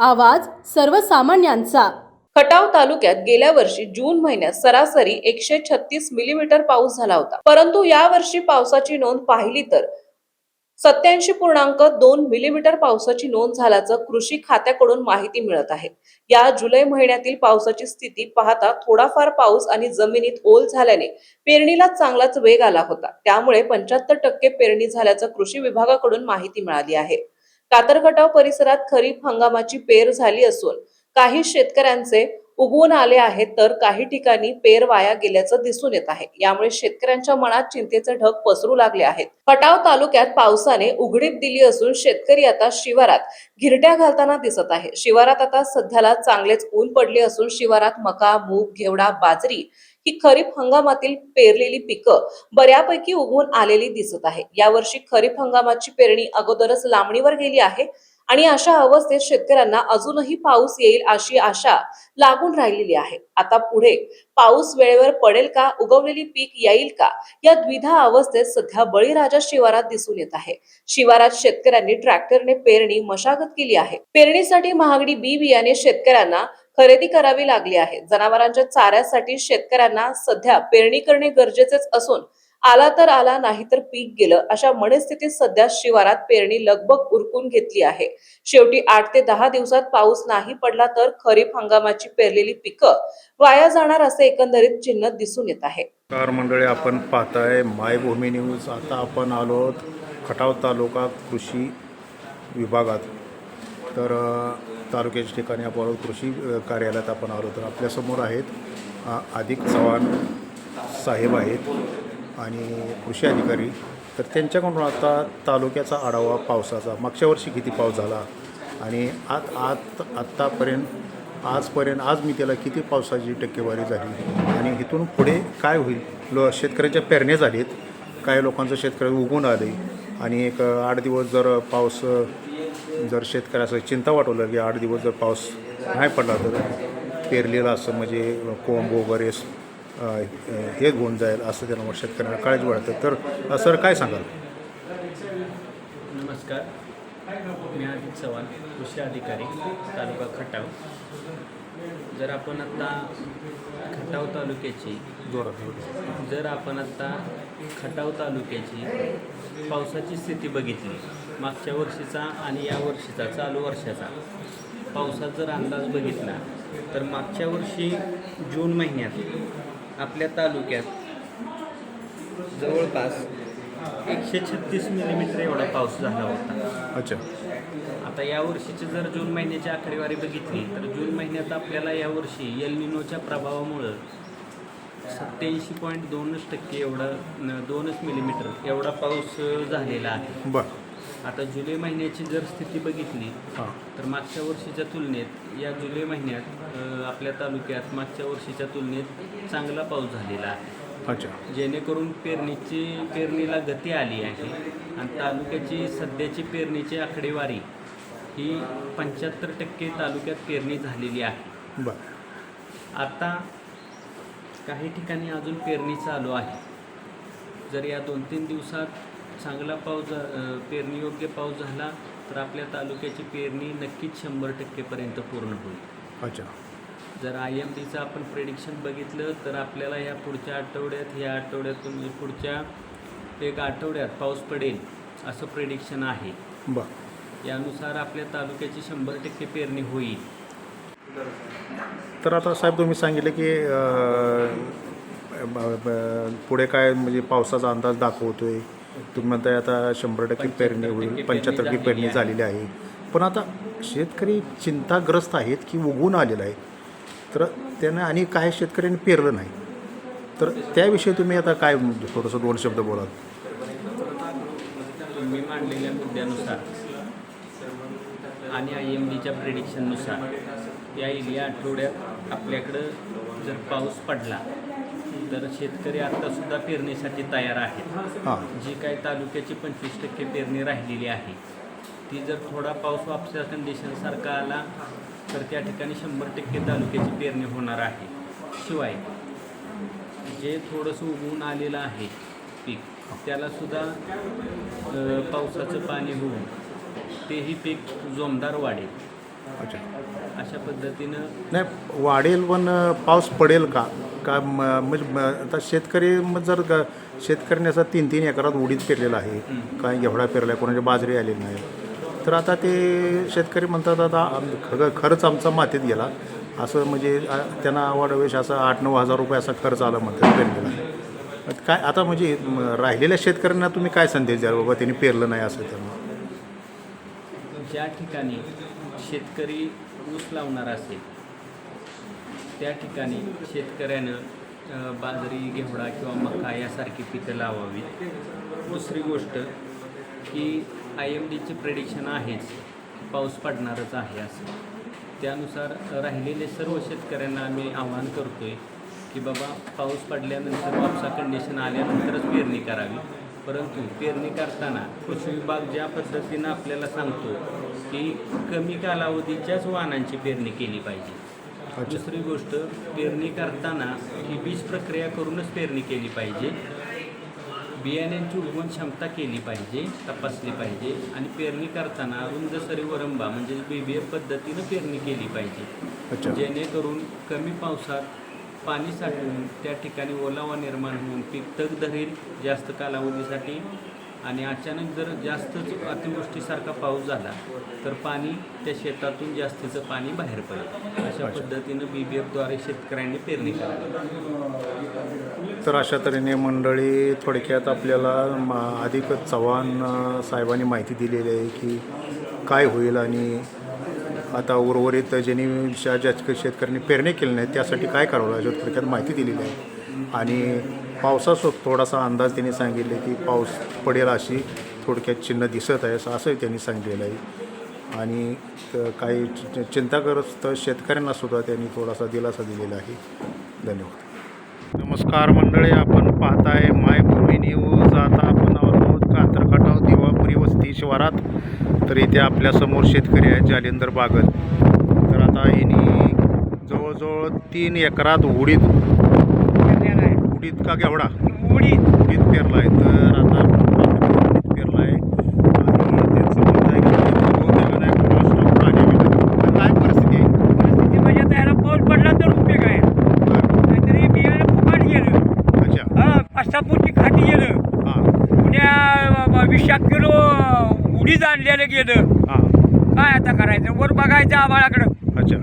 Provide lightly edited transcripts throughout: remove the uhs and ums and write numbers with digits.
आवाज सर्वसामान्यांचा। खटाव तालुक्यात गेल्या वर्षी जून महिन्यात सरासरी 136 मिलीमीटर पाऊस झाला होता, परंतु यावर्षी पावसाची नोंद पाहिली तर 87.2 मिलीमीटर पावसाची नोंद झाल्याचं कृषी खात्याकडून माहिती मिळत आहे। या जुलै महिन्यातील पावसाची स्थिती पाहता थोडाफार पाऊस आणि जमिनीत ओल झाल्याने पेरणीला चांगलाच वेग आला होता। त्यामुळे 75% पेरणी झाल्याचं कृषी विभागाकडून माहिती मिळाली आहे। कातरखटाव परिसरात खरीप हंगामाची पेर झाली असून काही शेतकऱ्यांचे उगवून आले आहेत, तर काही ठिकाणी पेर वाया गेल्याचं दिसून येत आहे। यामुळे शेतकऱ्यांच्या मनात चिंतेचे ढग पसरू लागले आहेत। खटाव तालुक्यात पावसाने उघडीप दिली असून शेतकरी आता शिवारात घिरट्या घालताना दिसत आहे। शिवारात आता सध्याला चांगलेच ऊन पडले असून शिवारात मका, मूग, घेवडा, बाजरी ही खरीप हंगामातील पेरलेली पिकं बऱ्यापैकी उगवून आलेली दिसत आहे। यावर्षी खरीप हंगामाची पेरणी अगोदरच लांबणीवर गेली आहे आणि अशा अवस्थेत शेतकऱ्यांना अजूनही पाऊस येईल अशी आशा लागून राहिलेली आहे। आता पुढे पाऊस वेळेवर पडेल का, उगवलेली पीक येईल का, या द्विधा अवस्थेत सध्या बळीराजा शिवारात दिसून येत आहे। शिवारात शेतकऱ्यांनी ट्रॅक्टरने पेरणी मशागत केली आहे। पेरणीसाठी महागडी बी बियाणे शेतकऱ्यांना खरेदी करावी लागली आहे। जनावरांच्या चाऱ्यासाठी शेतकऱ्यांना सध्या पेरणी करणे गरजेचेच असून आला तर आला, नाही तर पीक गेलं, अशा मनस्थितीत सध्या शिवारात पेरणी लगबग उरकून घेतली आहे। शेवटी 8 ते 10 दिवसात पाऊस नाही पडला तर खरीप हंगामाची पेरलेली पिकं वाया जाणार असे एकंदरीत चिन्ह दिसून येत आहे। नमस्कार मंडळी, आपण पाहताय मायभूमी न्यूज। आता आपण आलो खटाव तालुका कृषी विभागात। तर तालुक्याच्या ठिकाणी आपण कृषी कार्यालयात आपण आलो। तर आपल्यासमोर आहेत अधिक चव्हाण साहेब आहेत आणि कृषी अधिकारी। तर त्यांच्याकडून आता तालुक्याचा आढावा पावसाचा, मागच्या वर्षी किती पाऊस झाला आणि आजपर्यंत आज मी त्याला किती पावसाची टक्केवारी झाली आणि इथून पुढे काय होईल। शेतकऱ्यांच्या पेरण्या झालीत, काही लोकांचं शेतकरी उगवून आले आणि एक 8 दिवस जर पाऊस, जर शेतकऱ्याचं चिंता वाटवलं की 8 दिवस जर पाऊस नाही पडला तर पेरलेला असं म्हणजे कोंब वगैरे हे होऊन जाईल असं त्यांना शेतकऱ्यांना काळजी वाटतं। तर सर काय सांगाल? नमस्कार, मी अधिक चव्हाण, कृषी अधिकारी, तालुका खटाव। जर आपण आता खटाव तालुक्याची खटाव तालुक्याची पावसाची स्थिती बघितली, मागच्या वर्षीचा आणि या वर्षीचा चालू वर्षाचा पावसाचा जर अंदाज बघितला तर मागच्या वर्षी जून महिन्यात आपल्या तालुक्यात जवळपास 136 मिलीमीटर एवढा पाऊस झाला होता। अच्छा। आता या वर्षीची जर जून महिन्याची आकडेवारी बघितली तर जून महिन्यात आपल्याला यावर्षी एल निनोच्या प्रभावामुळं 87.2% एवढा 2 मिलीमीटर एवढा पाऊस झालेला आहे। बरं। आता जुलै महिन्याची जर स्थिती बघितली तर मागच्या वर्षीच्या तुलनेत या जुलै महिन्यात आपल्या तालुक्यात मागच्या वर्षीच्या तुलनेत चांगला पाऊस झालेला आहे। अच्छा। जेणेकरून पेरणीला गती आली आहे आणि तालुक्याची सध्याची पेरणीची आकडेवारी ही 75% तालुक्यात पेरणी झालेली आहे। बरं। आता काही ठिकाणी अजून पेरणी चालू आहे। जर या 2-3 दिवसात चांगला पाऊस, पेरणीयोग्य पाऊस झाला तर आपल्या तालुक्याची पेरणी नक्कीच 100% पर्यंत पूर्ण होईल। अच्छा। जर IMDचं आपण प्रेडिक्शन बघितलं तर आपल्याला या पुढच्या आठवड्यातून पुढच्या एक आठवड्यात पाऊस पडेल असं प्रेडिक्शन आहे। बरं। यानुसार आपल्या तालुक्याची 100% पेरणी होईल। तर आता साहेब तुम्ही सांगितलं की पुढे काय म्हणजे पावसाचा अंदाज दाखवतोय, तुम्ही म्हणताय आता 100% पेरणी होईल, 75% पेरणी झालेली आहे। पण आता शेतकरी चिंताग्रस्त आहेत की उगवून आलेला आहे, तर त्यांना आणि काही शेतकऱ्यांनी पेरलं नाही, तर त्याविषयी तुम्ही आता काय थोडंसं 2 शब्द बोलाल? तुम्ही मांडलेल्या मुद्द्यानुसार आणि IMDच्या प्रेडिक्शननुसार या आठवड्यात आपल्याकडं जर पाऊस पडला तर शेतकरी आत्तासुद्धा पेरणीसाठी तयार आहेत। जी काही तालुक्याची 25% पेरणी राहिलेली आहे ती जर थोडा पाऊस वापसा कंडिशनसारखा आला तर त्या ठिकाणी 100% तालुक्याची पेरणी होणार आहे। शिवाय जे थोडंसं उगवून आलेलं आहे पीक त्यालासुद्धा पावसाचं पाणी होऊन तेही पीक जोमदार वाढेल। अच्छा. अशा पद्धतीनं नाही वाढेल पण पाऊस पडेल का का म्हणजे आता शेतकरी जर शेतकऱ्याने असा 3-3 एकरात उडीद पेरलेला आहे, काय घेवडा पेरला आहे, कोणाची बाजरी आलेली नाही, तर आता ते शेतकरी म्हणतात आता खर्च आमचा मातीत गेला असं, म्हणजे त्यांना वाढवेश असा 8-9 हजार रुपये असा खर्च आला म्हणतात पेरलेला. काय आता म्हणजे राहिलेल्या शेतकऱ्यांना तुम्ही काय संदेश द्याल बाबा त्यांनी पेरलं नाही असं त्यांना? ज्या ठिकाणी शेतकरी ऊस लावणार असेल त्या ठिकाणी शेतकऱ्यानं बाजरी, घेवडा किंवा मका यासारखी पिकं लावावी. दुसरी गोष्ट की IMDचे प्रेडिक्शन आहेच, पाऊस पडणारच आहे असं. त्यानुसार राहिलेले सर्व शेतकऱ्यांना आम्ही आवाहन करतो आहे की बाबा पाऊस पडल्यानंतर वापसा कंडिशन आल्यानंतरच पेरणी करावी. परंतु पेरणी करताना कृषी विभाग ज्या पद्धतीनं आपल्याला सांगतो की कमी कालावधीच्याच वाहनांची पेरणी केली पाहिजे. दुसरी गोष्ट, पेरणी करताना ही बीज प्रक्रिया करूनच पेरणी केली पाहिजे. बियाण्यांची उगवण क्षमता केली पाहिजे, तपासली पाहिजे आणि पेरणी करताना रुंद सरी वरंबा म्हणजे BBF पद्धतीनं पेरणी केली पाहिजे, जेणेकरून कमी पावसात पाणी साठवून त्या ठिकाणी ओलावा निर्माण होऊन पीक तग धरेल जास्त कालावधीसाठी. आणि अचानक जर जास्तच अतिवृष्टीसारखा पाऊस झाला तर पाणी त्या शेतातून जास्तीचं पाणी बाहेर पडेल. अशा पद्धतीनं BBFद्वारे शेतकऱ्यांनी पेरणी करावी. तर अशा तऱ्हेने मंडळी थोडक्यात आपल्याला अधिक चव्हाण साहेबांनी माहिती दिलेली आहे की काय होईल आणि आता उर्वरित ज्यांनी ज्या शेतकऱ्यांनी पेरणी केली नाही त्यासाठी काय करावं लागेल थोडक्यात माहिती दिलेली आहे. आणि पावसाचा थोडासा अंदाज त्यांनी सांगितले की पाऊस पडेल अशी थोडक्यात चिन्ह दिसत आहे असंही त्यांनी सांगितलेलं आहे. आणि काही चिंताग्रस्त शेतकऱ्यांनासुद्धा त्यांनी थोडासा दिलासा दिलेला आहे. धन्यवाद. नमस्कार मंडळी, आपण पाहताय मायभूमी न्यूज. आता आपण आहोत कातरखटाव दिवापुरी वस्ती शिवारात. तर इथे आपल्यासमोर शेतकरी आहेत जालिंदर बागल. तर आता यांनी जवळजवळ 3 एकरात उडीद का घेवडा उडीद पेरला आहे. तर आता उडीद पेरला आहे आणि त्यांचं म्हणणं आहे की नाही काय परिस्थिती आहे? परिस्थिती म्हणजे त्याला पाऊस पडला तर उपयोग आहे, नाहीतरी बियाणं फुकाट गेलं. अच्छा. 5-6 फुटी खाटी गेलं. पुण्या 20 किलो उडीद आणलेलं गेलं. काय आता करायचं, वर बघायचं आभाळाकडं. अच्छा.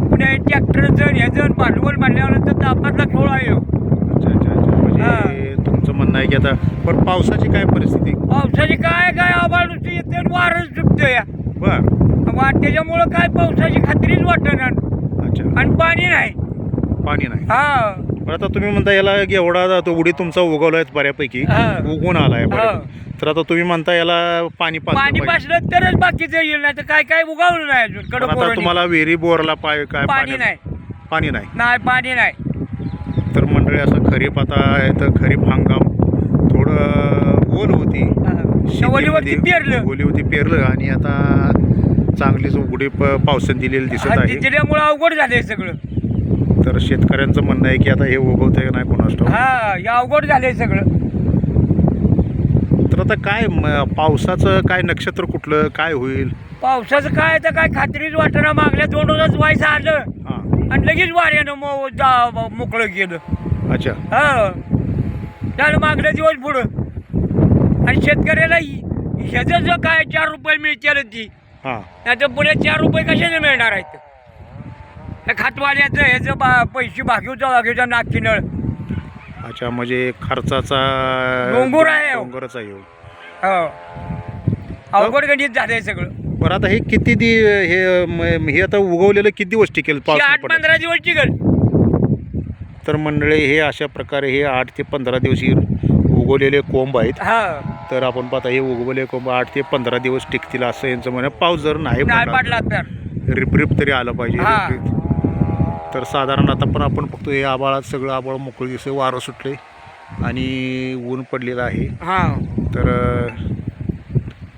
पुण्या ट्रॅक्टरचं ह्याचं भांडवल मांडल्यानंतर तापातला खेळ आहे. अच्छा अच्छा अच्छा. म्हणजे तुमचं म्हणणं आहे की आता पण पावसाची काय परिस्थिती? पावसाची काय आभाळ नुसती येते आणि वारच सुटतं या. बरं. त्याच्यामुळं काय पावसाची खात्रीच वाटणार. अच्छा. आणि पाणी नाही. पाणी नाही. हा. पण आता तुम्ही म्हणता याला घेवडा तो उडीद तुमचा उगवला आहे बऱ्यापैकी, उगवून आला आहे. तर आता तुम्ही म्हणता याला पाणी पासलं तरच बाकीचं येईल, नाही तर काय उगावलं नाही अजून. कडक आता तुम्हाला विहिरी बोरला काय पाणी नाही. पाणी नाही. पाणी नाही. तर मंडळी असं खरीप आता आहे तर खरीप हंगाम थोडं ओल होती, ओलीवरती पेरलं. ओली होती पेरलं आणि आता चांगलीच उघडी पावसाने दिलेली दिसत आहे. दिल्यामुळे अवघड झालंय सगळं. तर शेतकऱ्यांचं म्हणणं आहे की आता हे उगवतंय नाही कोणास ठाऊक. हे अवघड झालंय सगळं. तर आता काय पावसाचं काय नक्षत्र कुठलं काय होईल? पावसाचं काय तर काय खात्रीच वाटणं. मागल्या 2 रोजच व्हायचं आलं आणि लगेच वाऱ्यानं मोकळं गेलं. अच्छा. त्याला मागल्या दिवस पुढं. आणि शेतकऱ्याला ह्याचं जर काय 4 रुपये मिळतील ती, नाही तर पुढे 4 रुपये कशाने मिळणार आहेत? खातवाल्याचं ह्याचं पैसे भागीवचा नागकिनळ. अच्छा. म्हणजे खर्चाचा डोंगर आहे. डोंगरच आहे. अवघड गणित झालंय सगळं. बरं आता हे किती हे आता उगवलेलं किती दिवस टिकेल? 8-15 दिवस टिकेल. तर मंडळी हे अशा प्रकारे हे 8 ते 15 दिवस उगवलेले कोंब आहेत. तर आपण पाहता हे उगवलेले कोंब 8 ते 15 दिवस टिकतील असं यांचं म्हणणं. पाऊस जर नाही पडला तर रिपरिप तरी आलं पाहिजे. तर साधारण आता पण आपण फक्त हे आभाळात सगळं आभाळ मोकळं दिसते, वारं सुटले आणि ऊन पडलेलं आहे.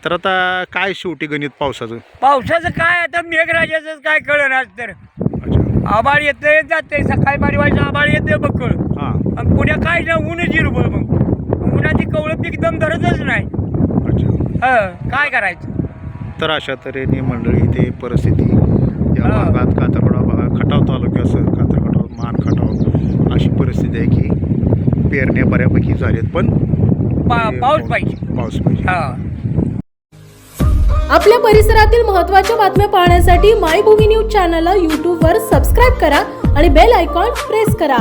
तर आता काय शेवटी गणित पावसाचं काय आता मेघराजाचं काय कळणार. तर आभाळ येते जाते, सकाळी 12 वाजता आभाळ येते बक्कळ. आणि पुण्या काय ना ऊनच जिरबळ. मग उन्हाची कवळं पीक दम धरतच नाही. काय करायचं. तर अशा तऱ्हेने मंडळी ते परिस्थिती या भागात कातरखडा भागात खटाव तालुक्यासह कातरखडा मान खटाव अशी परिस्थिती आहे की पेरण्या बऱ्यापैकी झालेत पण पाऊस पाहिजे. पाऊस पाहिजे. आपल्या परिसरातील महत्त्वाच्या बातम्या पाहण्यासाठी मायभूमी न्यूज चॅनलला यूट्यूबवर सबस्क्राईब करा आणि बेल आयकॉन प्रेस करा.